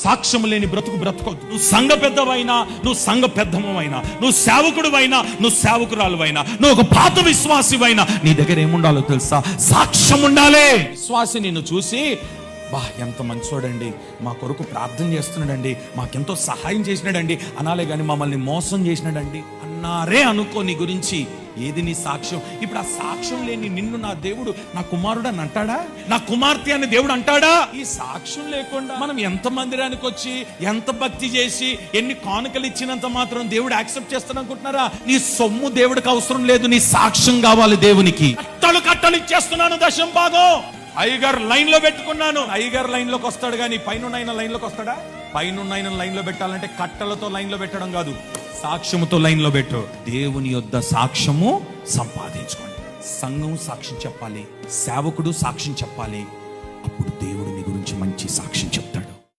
సాక్ష్యం లేని బ్రతుకు బ్రతకొద్దు. నువ్వు సంఘ పెద్దవైనా, నువ్వు సంఘ పెద్దమైనా, నువ్వు సేవకుడువైనా, నువ్వు సేవకురాలువైనా, నువ్వు ఒక పాత విశ్వాసివైనా, నీ దగ్గర ఏముండాలో తెలుసా? సాక్ష్యం ఉండాలి. విశ్వాసి నిన్ను చూసి, బా ఎంత మంచోడండి, మా కొరకు ప్రార్థన చేస్తున్నాడండి, మాకెంతో సహాయం చేసినాడండి అనాలే గాని మమ్మల్ని మోసం చేసినాడండి అన్నారే అనుకో. నీ గురించి ఏది నీ సాక్ష్యం? ఇప్పుడు ఆ సాక్ష్యం లేని నిన్ను నా దేవుడు నా కుమారుడు అని అంటాడా? నా కుమార్తె అని దేవుడు అంటాడా? ఈ సాక్ష్యం లేకుండా మనం ఎంత మందిరానికి వచ్చి, ఎంత భక్తి చేసి, ఎన్ని కానుకలు ఇచ్చినంత మాత్రం దేవుడు యాక్సెప్ట్ చేస్తాను అనుకుంటున్నారా? నీ సొమ్ము దేవుడికి అవసరం లేదు, నీ సాక్ష్యం కావాలి దేవునికి. కట్టలు ఇచ్చేస్తున్నాను, దశం భాగం అయ్యగారు లైన్ లో పెట్టుకున్నాను. అయ్యగారు లైన్ లోకి వస్తాడు కానీ పైన లైన్ లోకి వస్తాడా? పైన లైన్ లో పెట్టాలంటే కట్టలతో లైన్ లో పెట్టడం కాదు, సాక్ష్యముతో లైన్ లో పెట్టు. దేవుని యొద్ద సాక్ష్యము సంపాదించుకోండి. సంఘం సాక్ష్యం చెప్పాలి, సేవకుడు సాక్ష్యం చెప్పాలి. అప్పుడు దేవుడు నీ గురించి మంచి సాక్ష్యం చెప్పాలి.